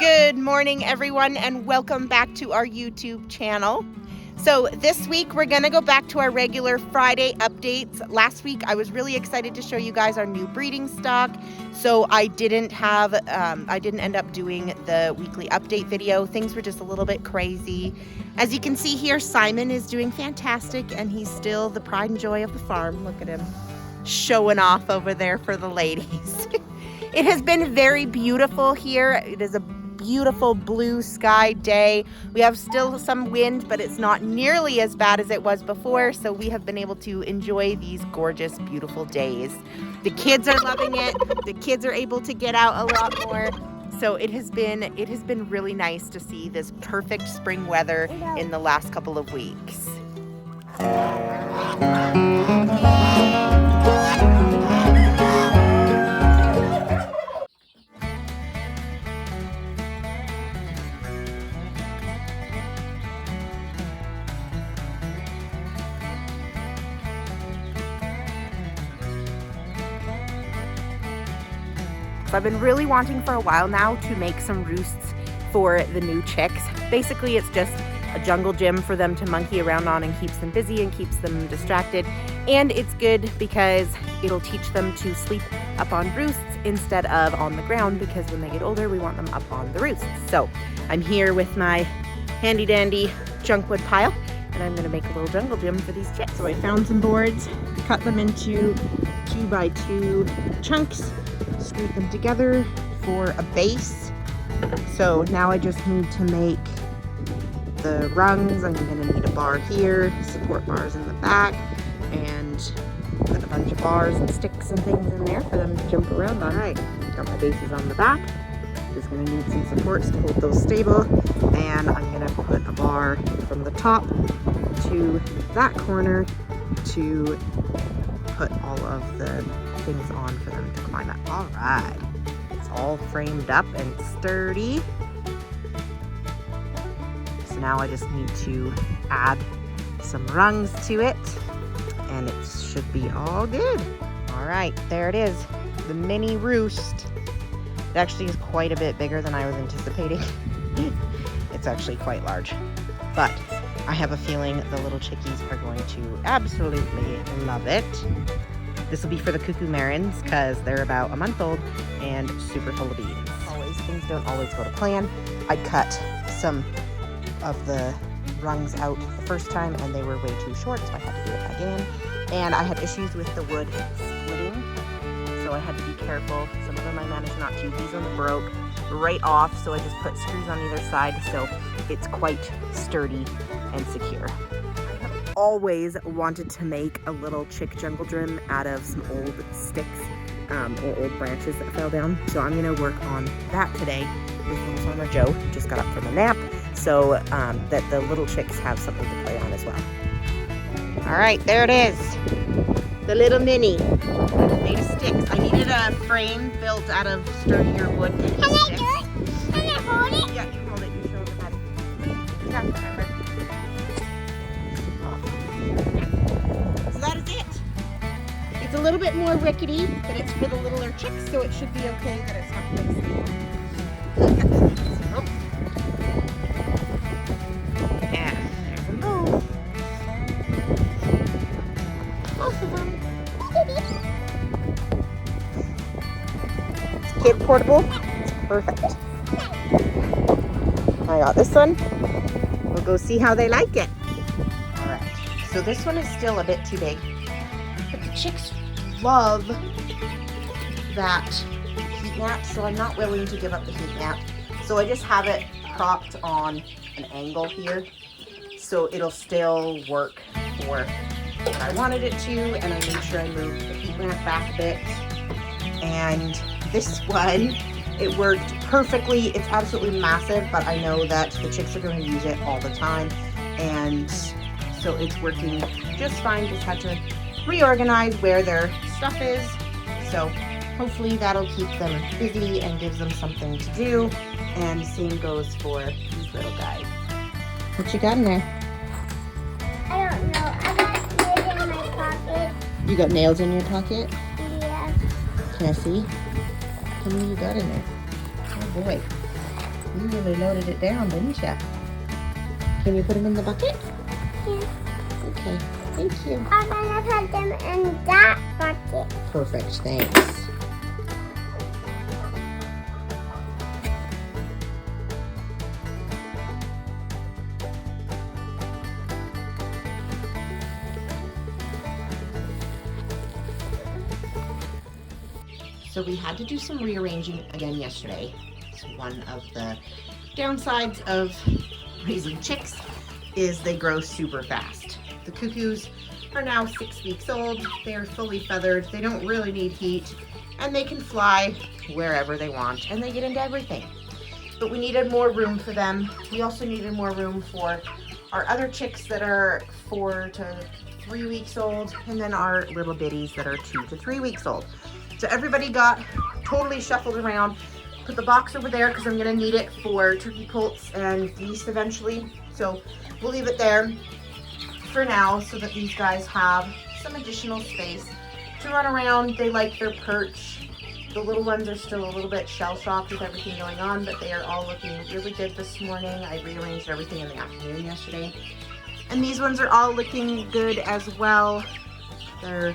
Good morning, everyone, and welcome back to our YouTube channel. So this week we're gonna go back to our regular Friday updates. Last week I was really excited to show you guys our new breeding stock, so I didn't end up doing the weekly update video. Things were just a little bit crazy. As you can see here, Simon is doing fantastic, and he's still the pride and joy of the farm. Look at him showing off over there for the ladies. It has been very beautiful here. It is a beautiful blue sky day. We have still some wind, but it's not nearly as bad as it was before, so we have been able to enjoy these gorgeous, beautiful days. The kids are loving it. The kids are able to get out a lot more. So it has been really nice to see this perfect spring weather in the last couple of weeks. I've been really wanting for a while now to make some roosts for the new chicks. Basically, it's just a jungle gym for them to monkey around on and keeps them busy and keeps them distracted. And it's good because it'll teach them to sleep up on roosts instead of on the ground, because when they get older, we want them up on the roosts. So I'm here with my handy dandy junk wood pile, and I'm gonna make a little jungle gym for these chicks. So I found some boards, cut them into 2x2 chunks, screwed them together for a base. So now I just need to make the rungs. I'm gonna need a bar here, support bars in the back, and put a bunch of bars and sticks and things in there for them to jump around on. All right, got my bases on the back. Just gonna need some supports to hold those stable, and I'm gonna put a bar from the top to that corner to put all of the things on for them to climb up. All right, it's all framed up and sturdy. So now I just need to add some rungs to it, and it should be all good. All right, there it is, the mini roost. It actually is quite a bit bigger than I was anticipating. It's actually quite large, but I have a feeling the little chickies are going to absolutely love it. This will be for the cuckoo marins because they're about a month old and super full of beans. Always, things don't always go to plan. I cut some of the rungs out the first time and they were way too short, so I had to do it again. And I had issues with the wood splitting, so I had to be careful. Some of them I managed not to. These ones broke right off, so I just put screws on either side so it's quite sturdy and secure. Always wanted to make a little chick jungle gym out of some old sticks or old branches that fell down. So I'm gonna work on that today with little farmer Joe, who just got up from a nap, so that the little chicks have something to play on as well. All right, there it is, the little mini made of sticks. I needed a frame built out of sturdier wood. Can I do it? Can I hold it? Yeah, you hold it. You show them how to. Yeah, remember. That is it. It's a little bit more rickety, but it's for the littler chicks, so it should be okay that it's not quite stable. Yeah, there we go. Both of them. It's kid portable. It's perfect. I got this one. We'll go see how they like it. So this one is still a bit too big, but the chicks love that heat nap, so I'm not willing to give up the heat nap. So I just have it propped on an angle here, so it'll still work for what I wanted it to, and I made sure I moved the heat lamp back a bit. And this one, it worked perfectly. It's absolutely massive, but I know that the chicks are going to use it all the time, and so it's working just fine. Just had to reorganize where their stuff is. So hopefully that'll keep them busy and gives them something to do. And same goes for these little guys. What you got in there? I don't know. I got nails in my pocket. You got nails in your pocket? Yeah. Can I see? How many you got in there? Oh boy. You really loaded it down, didn't you? Can you put them in the bucket? Yeah. Okay, thank you. I'm gonna put them in that bucket. Perfect, thanks. So we had to do some rearranging again yesterday. It's one of the downsides of raising chicks is they grow super fast. The cuckoos are now 6 weeks old. They are fully feathered. They don't really need heat and they can fly wherever they want and they get into everything. But we needed more room for them. We also needed more room for our other chicks that are 4 to 3 weeks old and then our little bitties that are 2 to 3 weeks old. So everybody got totally shuffled around. Put the box over there because I'm gonna need it for turkey poults and geese eventually. So we'll leave it there for now so that these guys have some additional space to run around. They like their perch. The little ones are still a little bit shell-shocked with everything going on, but they are all looking really good this morning. I rearranged everything in the afternoon yesterday. And these ones are all looking good as well. They're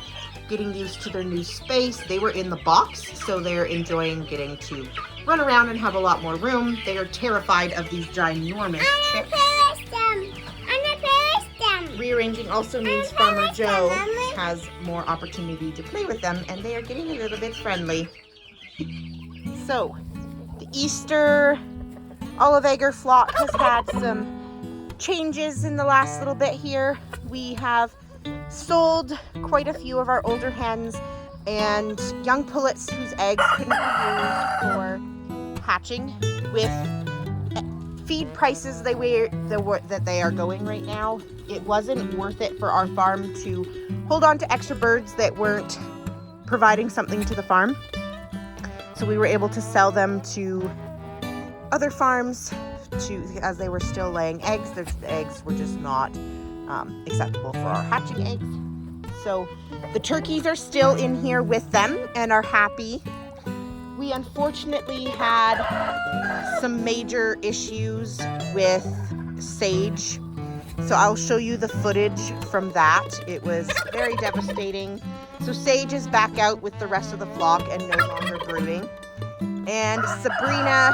getting used to their new space. They were in the box, so they're enjoying getting to run around and have a lot more room. They are terrified of these ginormous chicks. I'm gonna play with them. Rearranging also means Farmer Joe has more opportunity to play with them, and they are getting a little bit friendly. So, the Easter olive egger flock has had some changes in the last little bit here. We have sold quite a few of our older hens and young pullets whose eggs couldn't be used for hatching. With feed prices that they are going right now, it wasn't worth it for our farm to hold on to extra birds that weren't providing something to the farm. So we were able to sell them to other farms as they were still laying eggs. The eggs were just not acceptable for our hatching eggs. So the turkeys are still in here with them and are happy. We unfortunately had some major issues with Sage. So I'll show you the footage from that. It was very devastating. So Sage is back out with the rest of the flock and no longer brooding. And Sabrina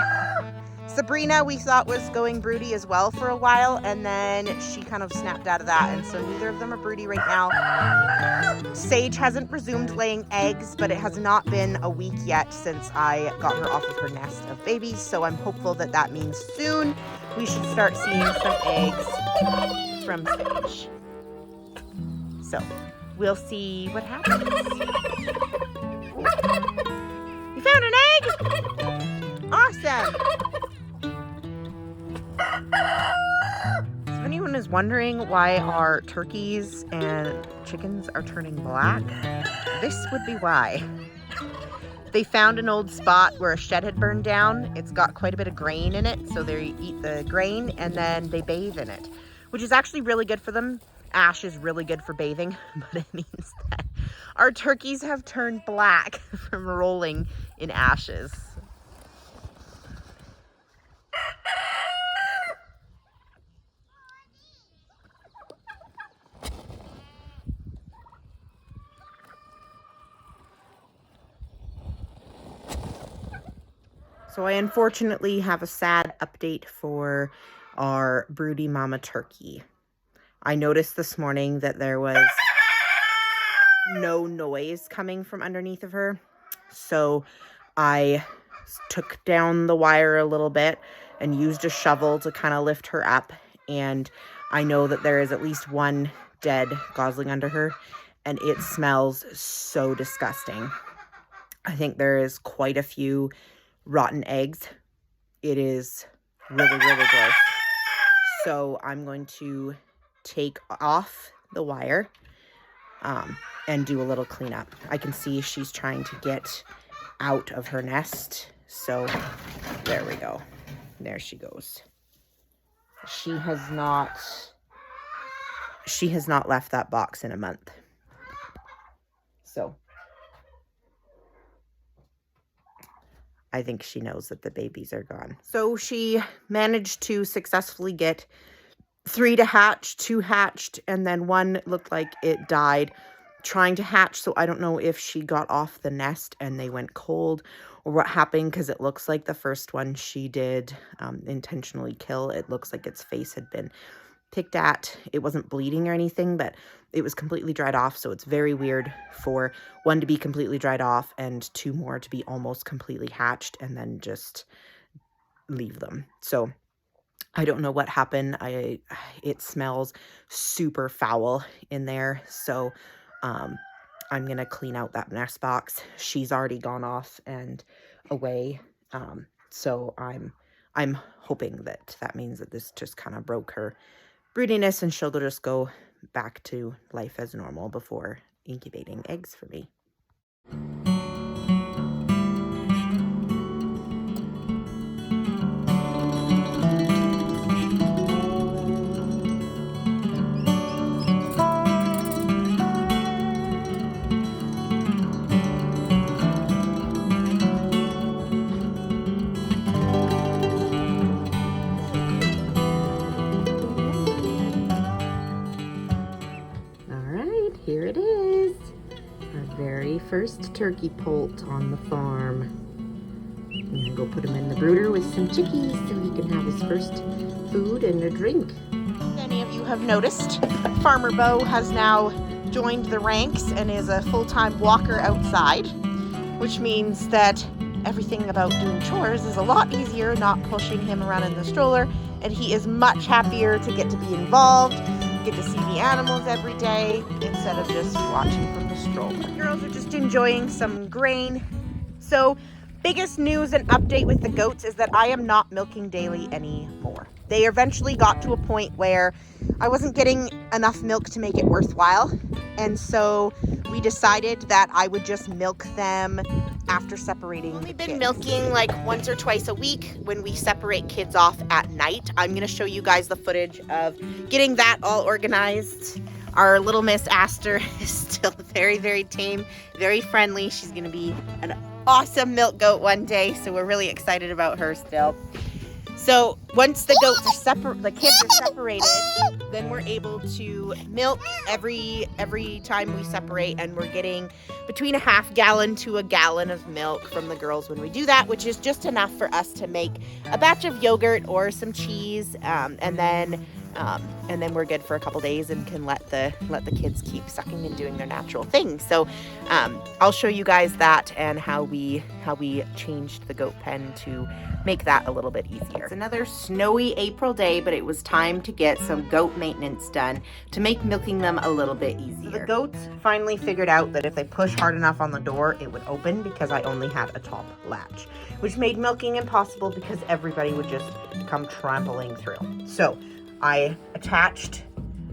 we thought was going broody as well for a while, and then she kind of snapped out of that, and so neither of them are broody right now. Sage hasn't resumed laying eggs, but it has not been a week yet since I got her off of her nest of babies, so I'm hopeful that that means soon we should start seeing some eggs from Sage. So we'll see what happens. You found an egg? Awesome. So if anyone is wondering why our turkeys and chickens are turning black, this would be why. They found an old spot where a shed had burned down. It's got quite a bit of grain in it, so they eat the grain and then they bathe in it, which is actually really good for them. Ash is really good for bathing, but it means that our turkeys have turned black from rolling in ashes. So I unfortunately have a sad update for our broody mama turkey. I noticed this morning that there was no noise coming from underneath of her. So I took down the wire a little bit and used a shovel to kind of lift her up. And I know that there is at least one dead gosling under her, and it smells so disgusting. I think there is quite a few rotten eggs. It is really, really gross. So I'm going to take off the wire and do a little cleanup. I can see she's trying to get out of her nest. So there we go. There she goes. She has not left that box in a month. So I think she knows that the babies are gone. So she managed to successfully get 3 to hatch, 2 hatched, and then 1 looked like it died trying to hatch. So I don't know if she got off the nest and they went cold or what happened, because it looks like the first one she did intentionally kill. It looks like its face had been picked at. It wasn't bleeding or anything, but it was completely dried off. So it's very weird for 1 to be completely dried off and 2 more to be almost completely hatched and then just leave them. So I don't know what happened. It smells super foul in there. So I'm going to clean out that nest box. She's already gone off and away. So I'm hoping that that means that this just kind of broke her broodiness and she'll just go back to life as normal before incubating eggs for me. Here it is, our very first turkey poult on the farm. I'm gonna go put him in the brooder with some chickies so he can have his first food and a drink. As any of you have noticed, Farmer Bo has now joined the ranks and is a full-time walker outside, which means that everything about doing chores is a lot easier, not pushing him around in the stroller, and he is much happier to get to be involved, get to see the animals every day instead of just watching from the stroller. The girls are just enjoying some grain. So biggest news and update with the goats is that I am not milking daily anymore. They eventually got to a point where I wasn't getting enough milk to make it worthwhile. And so we decided that I would just milk them after separating. We've been milking like once or twice a week when we separate kids off at night. I'm going to show you guys the footage of getting that all organized. Our little Miss Aster is still very, very tame, very friendly. She's going to be an awesome milk goat one day, so we're really excited about her still. So once the goats are separate, the kids are separated, then we're able to milk every time we separate, and we're getting between a half gallon to a gallon of milk from the girls when we do that, which is just enough for us to make a batch of yogurt or some cheese, and then we're good for a couple days and can let the kids keep sucking and doing their natural thing. So I'll show you guys that and how we changed the goat pen to make that a little bit easier. It's another snowy April day, but it was time to get some goat maintenance done to make milking them a little bit easier. So the goats finally figured out that if they push hard enough on the door, it would open because I only had a top latch, which made milking impossible because everybody would just come trampling through. So I attached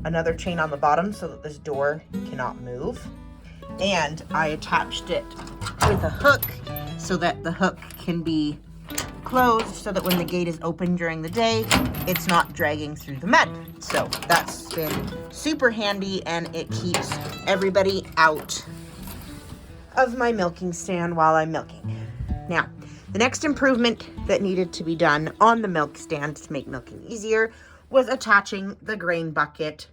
another chain on the bottom so that this door cannot move, and I attached it with a hook so that the hook can be closed so that when the gate is open during the day, it's not dragging through the mud. So that's been super handy, and it keeps everybody out of my milking stand while I'm milking. Now, the next improvement that needed to be done on the milk stand to make milking easier was attaching the grain bucket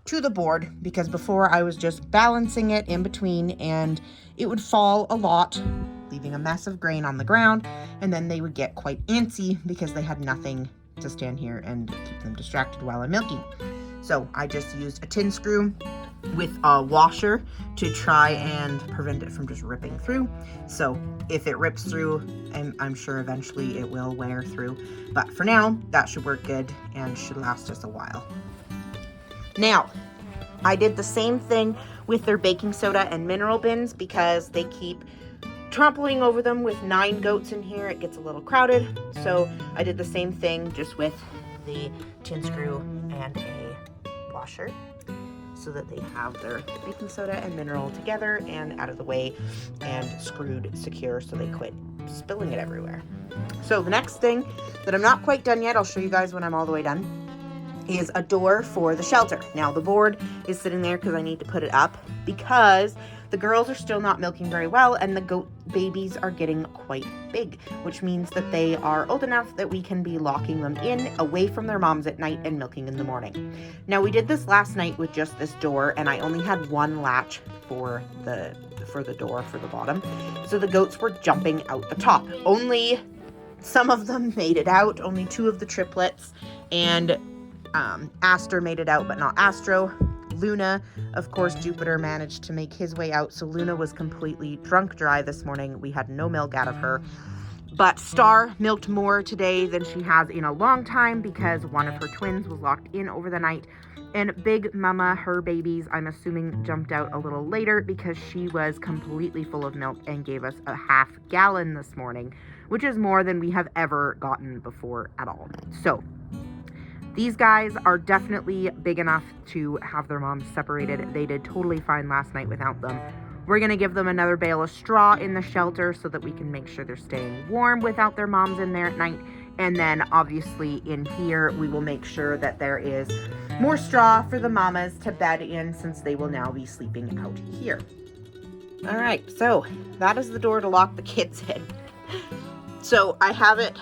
to the board, because before I was just balancing it in between and it would fall a lot, leaving a mess of grain on the ground, and then they would get quite antsy because they had nothing to stand here and keep them distracted while I'm milking. So I just used a tin screw with a washer to try and prevent it from just ripping through. So if it rips through, I'm sure eventually it will wear through, but for now that should work good and should last us a while. Now, I did the same thing with their baking soda and mineral bins because they keep trampling over them. With 9 goats in here, it gets a little crowded. So I did the same thing just with the tin screw and a washer so that they have their baking soda and mineral together and out of the way and screwed secure so they quit spilling it everywhere. So the next thing that I'm not quite done yet, I'll show you guys when I'm all the way done, is a door for the shelter. Now the board is sitting there because I need to put it up because The girls are still not milking very well, and the goat babies are getting quite big, which means that they are old enough that we can be locking them in away from their moms at night and milking in the morning. Now, we did this last night with just this door, and I only had one latch for the door for the bottom, so the goats were jumping out the top. Only some of them made it out, only 2 of the triplets, and Astor made it out, but not Astro. Luna, of course, Jupiter managed to make his way out, so Luna was completely drunk dry this morning. We had no milk out of her. But Star milked more today than she has in a long time because one of her twins was locked in over the night. And Big Mama, her babies, I'm assuming, jumped out a little later because she was completely full of milk and gave us a half gallon this morning, which is more than we have ever gotten before at all. So these guys are definitely big enough to have their moms separated. They did totally fine last night without them. We're going to give them another bale of straw in the shelter so that we can make sure they're staying warm without their moms in there at night. And then obviously in here, we will make sure that there is more straw for the mamas to bed in since they will now be sleeping out here. All right, so that is the door to lock the kids in. So I have it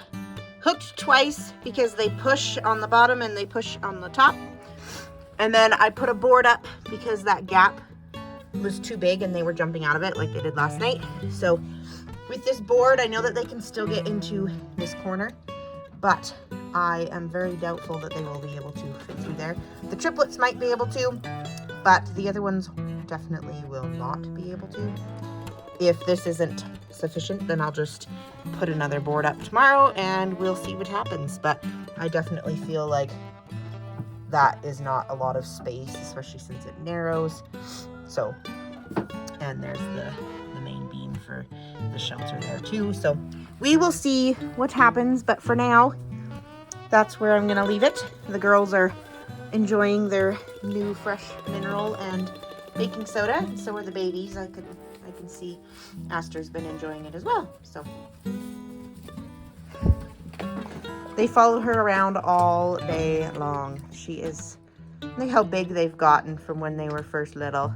hooked twice because they push on the bottom and they push on the top. And then I put a board up because that gap was too big and they were jumping out of it like they did last night. So with this board, I know that they can still get into this corner, but I am very doubtful that they will be able to fit through there. The triplets might be able to, but the other ones definitely will not be able to. If this isn't sufficient, then I'll just put another board up tomorrow and we'll see what happens. But I definitely feel like that is not a lot of space, especially since it narrows. So, and there's the main beam for the shelter there too. So we will see what happens, but for now, that's where I'm gonna leave it. The girls are enjoying their new fresh mineral and baking soda, and so are the babies. I can see Astor's been enjoying it as well. So they follow her around all day long. Look how big they've gotten from when they were first little.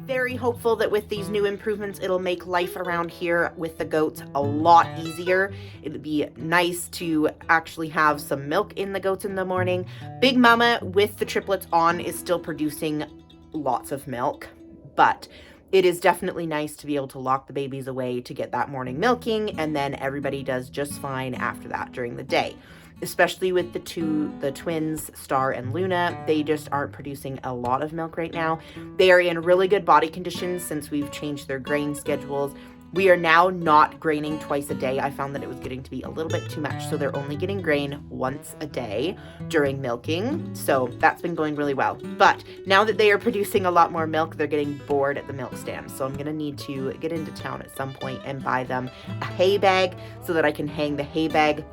Very hopeful that with these new improvements, it'll make life around here with the goats a lot easier. It'd be nice to actually have some milk in the goats in the morning. Big Mama with the triplets on is still producing lots of milk, but it is definitely nice to be able to lock the babies away to get that morning milking, and then everybody does just fine after that during the day. Especially with the twins, Star and Luna, they just aren't producing a lot of milk right now. They are in really good body conditions since we've changed their grain schedules. We are now not graining twice a day. I found that it was getting to be a little bit too much, so they're only getting grain once a day during milking. So that's been going really well. But now that they are producing a lot more milk, they're getting bored at the milk stand. So I'm gonna need to get into town at some point and buy them a hay bag so that I can hang the hay bag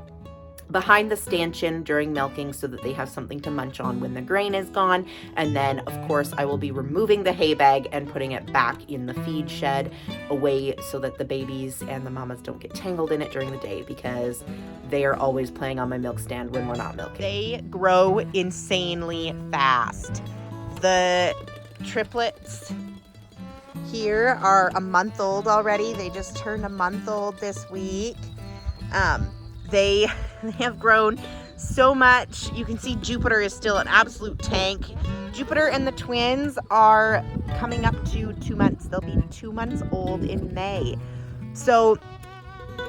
behind the stanchion during milking so that they have something to munch on when the grain is gone. And then of course I will be removing the hay bag and putting it back in the feed shed away so that the babies and the mamas don't get tangled in it during the day because they are always playing on my milk stand when we're not milking. They grow insanely fast. The triplets here are a month old already. They just turned a month old this week. They have grown so much. You can see Jupiter is still an absolute tank. Jupiter and the twins are coming up to 2 months. They'll be 2 months old in May. So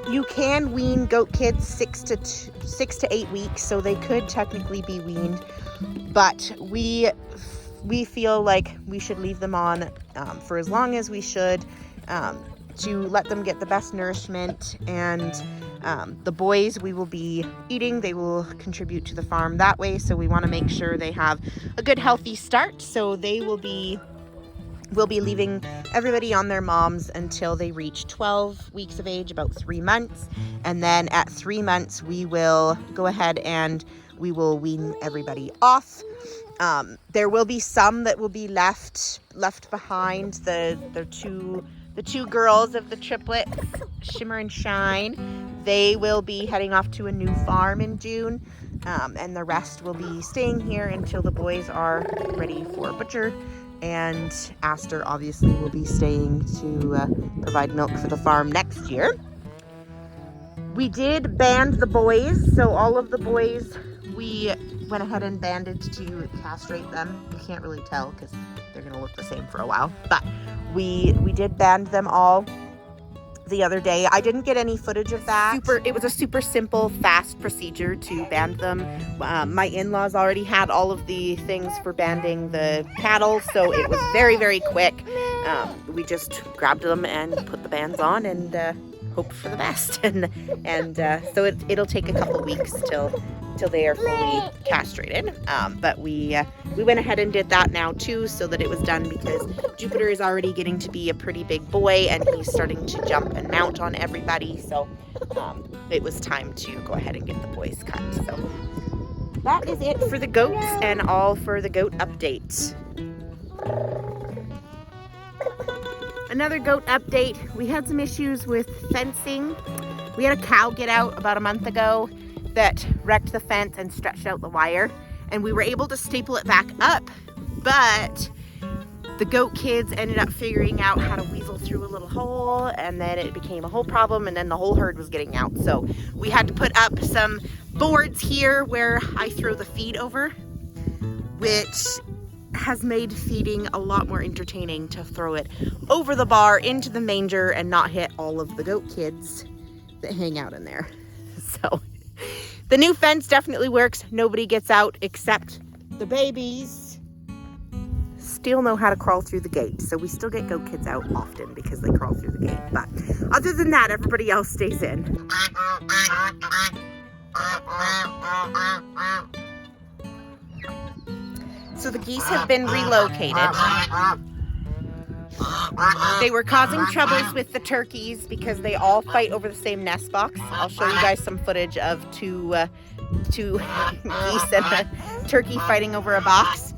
you can wean goat kids 6 to 8 weeks, so they could technically be weaned. But we feel like we should leave them on for as long as we should to let them get the best nourishment. And the boys we will be eating, they will contribute to the farm that way, so we want to make sure they have a good healthy start. So we'll be leaving everybody on their moms until they reach 12 weeks of age, about 3 months, and then at 3 months we will go ahead and we will wean everybody off. There will be some that will be left behind. The two girls of the triplets, Shimmer and Shine, they will be heading off to a new farm in June, and the rest will be staying here until the boys are ready for butcher And Aster obviously will be staying to provide milk for the farm next year. We did band the boys, so all of the boys, we went ahead and banded to castrate them. You can't really tell because they're gonna look the same for a while, but we did band them all the other day. I didn't get any footage of that. It was a super simple, fast procedure to band them. My in-laws already had all of the things for banding the cattle, so it was very, very quick. We just grabbed them and put the bands on and hope for the best. So it'll take a couple weeks till they are fully castrated. But we went ahead and did that now too, so that it was done, because Jupiter is already getting to be a pretty big boy and he's starting to jump and mount on everybody. So it was time to go ahead and get the boys cut. So that is it for the goats and all for the goat update. Another goat update. We had some issues with fencing. We had a cow get out about a month ago that wrecked the fence and stretched out the wire, and we were able to staple it back up, but the goat kids ended up figuring out how to weasel through a little hole, and then it became a whole problem, and then the whole herd was getting out. So we had to put up some boards here where I throw the feed over, which has made feeding a lot more entertaining to throw it over the bar into the manger and not hit all of the goat kids that hang out in there. So the new fence definitely works. Nobody gets out except the babies. Still know how to crawl through the gate. So we still get goat kids out often because they crawl through the gate. But other than that, everybody else stays in. So the geese have been relocated. They were causing troubles with the turkeys because they all fight over the same nest box. I'll show you guys some footage of two geese and a turkey fighting over a box.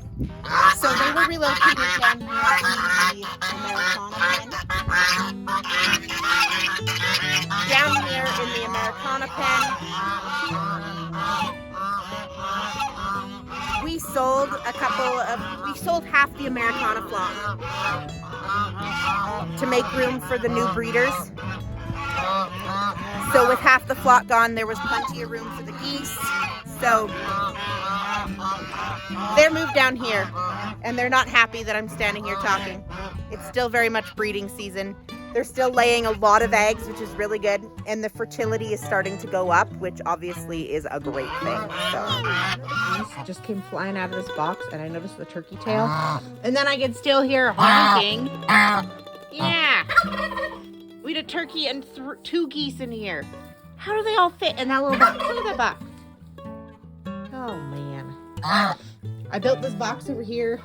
So they were relocated down here to the Americana pen. Down here in the Americana pen, we sold half the Americana flock to make room for the new breeders. So with half the flock gone, there was plenty of room for the geese. So they're moved down here, and they're not happy that I'm standing here talking. It's still very much breeding season. They're still laying a lot of eggs, which is really good, and the fertility is starting to go up, which obviously is a great thing. So geese just came flying out of this box, and I noticed the turkey tail, and then I can still hear honking. Yeah, we had a turkey and two geese in here. How do they all fit in that little box? Look at that box. Oh man, I built this box over here,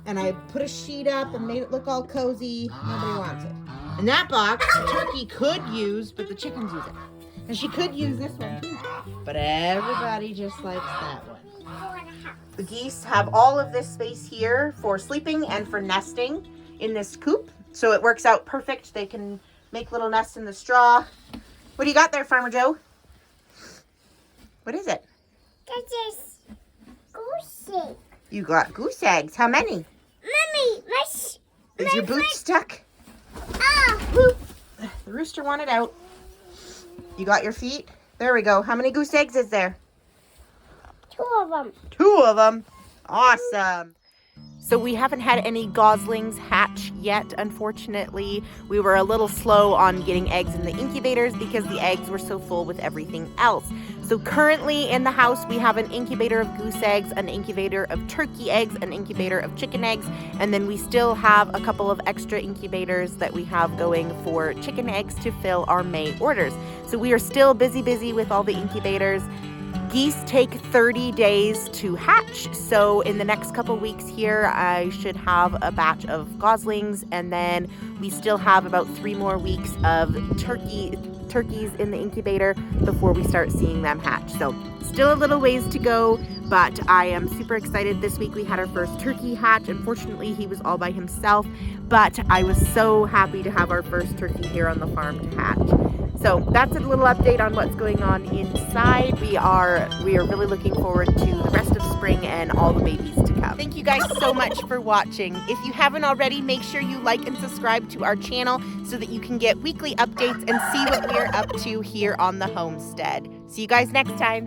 and I put a sheet up and made it look all cozy. Nobody wants it. And that box, the turkey could use, but the chickens use it. And she could use this one too. But everybody just likes that one. The geese have all of this space here for sleeping and for nesting in this coop. So it works out perfect. They can make little nests in the straw. What do you got there, Farmer Joe? What is it? That is goose egg. You got goose eggs. How many? Mommy, Is your boot stuck? Boop. The rooster wanted out. You got your feet? There we go. How many goose eggs is there? 2 of them. 2 of them. Awesome. So we haven't had any goslings hatch yet, unfortunately. We were a little slow on getting eggs in the incubators because the eggs were so full with everything else. So currently in the house, we have an incubator of goose eggs, an incubator of turkey eggs, an incubator of chicken eggs, and then we still have a couple of extra incubators that we have going for chicken eggs to fill our May orders. So we are still busy with all the incubators. Geese take 30 days to hatch, so in the next couple weeks here, I should have a batch of goslings, and then we still have about 3 more weeks of turkeys in the incubator before we start seeing them hatch. So still a little ways to go, but I am super excited. This week we had our first turkey hatch. Unfortunately, he was all by himself, but I was so happy to have our first turkey here on the farm to hatch. So that's a little update on what's going on inside. We are really looking forward to the rest of spring and all the babies to come. Thank you guys so much for watching. If you haven't already, make sure you like and subscribe to our channel so that you can get weekly updates and see what we are up to here on the homestead. See you guys next time.